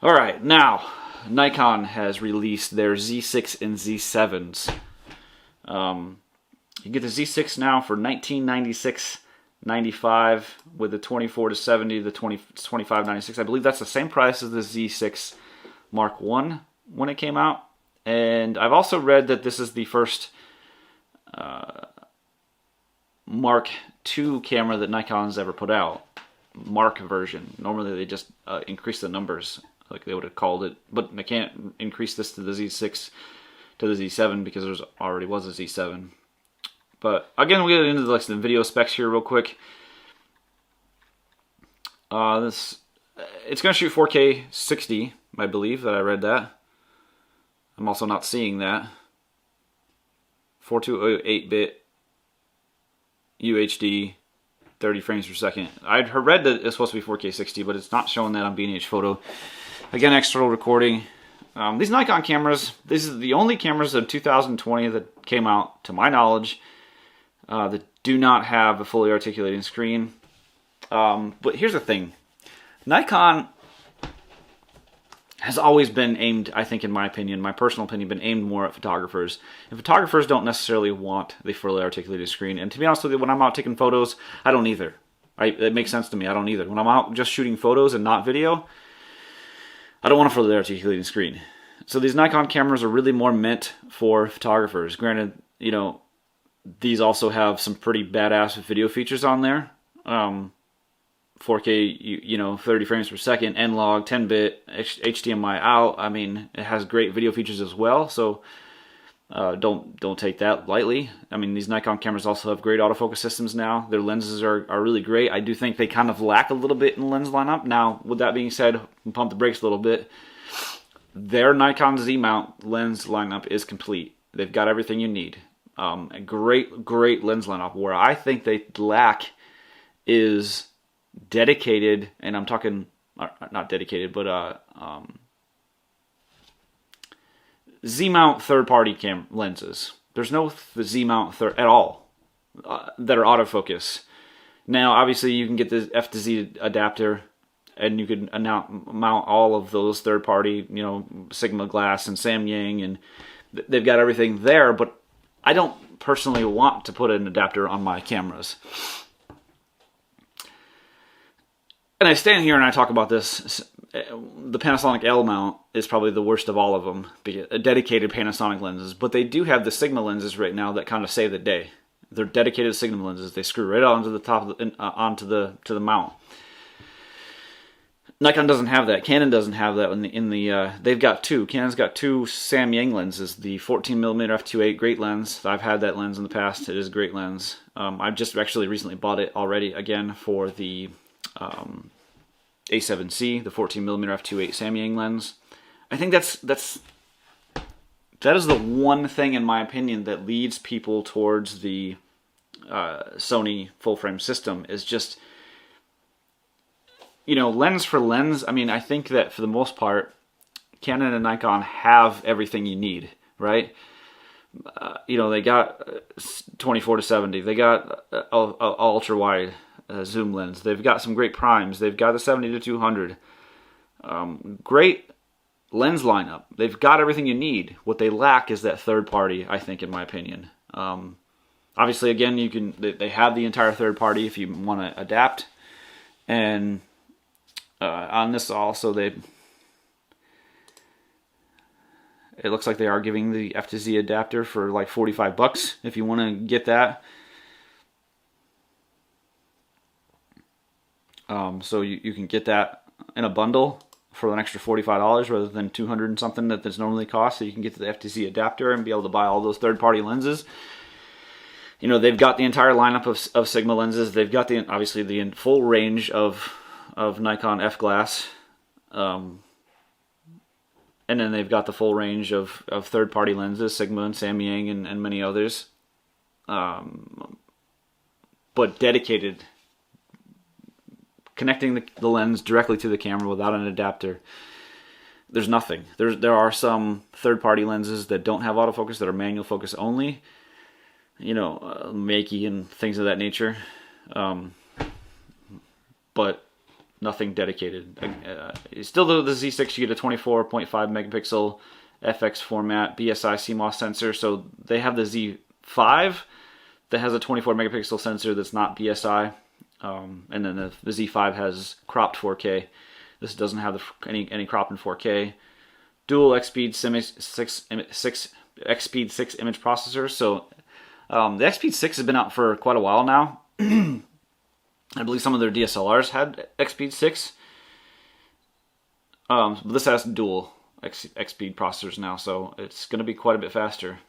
Alright, now Nikon has released their Z6 and Z7s. You get the Z6 now for $1996.95 with the 24-70, the 25.96. I believe that's the same price as the Z6 Mark I when it came out. And I've also read that this is the first Mark II camera that Nikon's ever put out. Mark version. Normally they just increase the numbers like they would have called it, but they can't increase this to the Z6 to the Z7 because there already was a Z7. But again, we'll get into the video specs here real quick. It's going to shoot 4K 60, I believe that I read that. I'm also not seeing that. 428-bit UHD, 30 frames per second. I'd read that it's supposed to be 4K 60, but it's not showing that on B&H Photo. Again, external recording. These Nikon cameras, these are the only cameras of 2020 that came out, to my knowledge, that do not have a fully articulating screen. But here's the thing. Nikon has always been aimed, I think in my opinion, my personal opinion, been aimed more at photographers. And photographers don't necessarily want the fully articulated screen. And to be honest with you, when I'm out taking photos, I don't either. It makes sense to me, I don't either. When I'm out just shooting photos and not video, I don't want a fully articulated screen. So these Nikon cameras are really more meant for photographers. Granted, you know, these also have some pretty badass video features on there. 4K, you know, 30 frames per second, N-Log, 10-bit, HDMI out. I mean, it has great video features as well, so don't take that lightly. I mean, these Nikon cameras also have great autofocus systems now. Their lenses are really great. I do think they kind of lack a little bit in lens lineup. Now, with that being said, pump the brakes a little bit. Their Nikon Z-mount lens lineup is complete. They've got everything you need. A great lens lineup. Where I think they lack is dedicated, and I'm talking not dedicated, but Z-mount third-party lenses. There's no Z-mount at all that are autofocus. Now, obviously, you can get the F to Z adapter, and you can mount all of those third-party, you know, Sigma Glass and Samyang, and they've got everything there. But I don't personally want to put an adapter on my cameras. And I stand here and I talk about this. The Panasonic L mount is probably the worst of all of them, dedicated Panasonic lenses. But they do have the Sigma lenses right now that kind of save the day. They're dedicated Sigma lenses. They screw right onto the top of onto the mount. Nikon doesn't have that. Canon doesn't have that. They've got two. Canon's got two Samyang lenses. The 14mm f2.8 great lens. I've had that lens in the past. It is a great lens. I've just actually recently bought it already again for the A7C, the 14mm f2.8 Samyang lens. I think that is the one thing, in my opinion, that leads people towards the Sony full-frame system, is just, you know, lens for lens. I mean, I think that for the most part, Canon and Nikon have everything you need, right? You know, they got 24-70. They got ultra-wide zoom lens. They've got some great primes. They've got the 70-200. Great lens lineup. They've got everything you need. What they lack is that third party, I think, in my opinion. Obviously, again, they have the entire third party if you want to adapt. And on this also, it looks like they are giving the F to Z adapter for like $45 if you want to get that. So you can get that in a bundle for an extra $45 rather than $200 and something that this normally costs. So you can get to the FTC adapter and be able to buy all those third-party lenses. You know, they've got the entire lineup of Sigma lenses. They've got obviously the full range of Nikon F-Glass. And then they've got the full range of third-party lenses, Sigma and Samyang and many others. But dedicated, connecting the lens directly to the camera without an adapter, there's nothing. There are some third-party lenses that don't have autofocus, that are manual focus only, you know, Makey and things of that nature. But nothing dedicated. Still the Z6, you get a 24.5 megapixel FX format BSI CMOS sensor. So they have the Z5 that has a 24 megapixel sensor that's not BSI, and then the Z5 has cropped 4K. This doesn't have any crop in 4K. Dual X-Speed 6 image processors. So the X-Speed 6 has been out for quite a while now. I believe some of their DSLRs had X-Speed 6. But this has dual X-Speed processors now, so it's going to be quite a bit faster.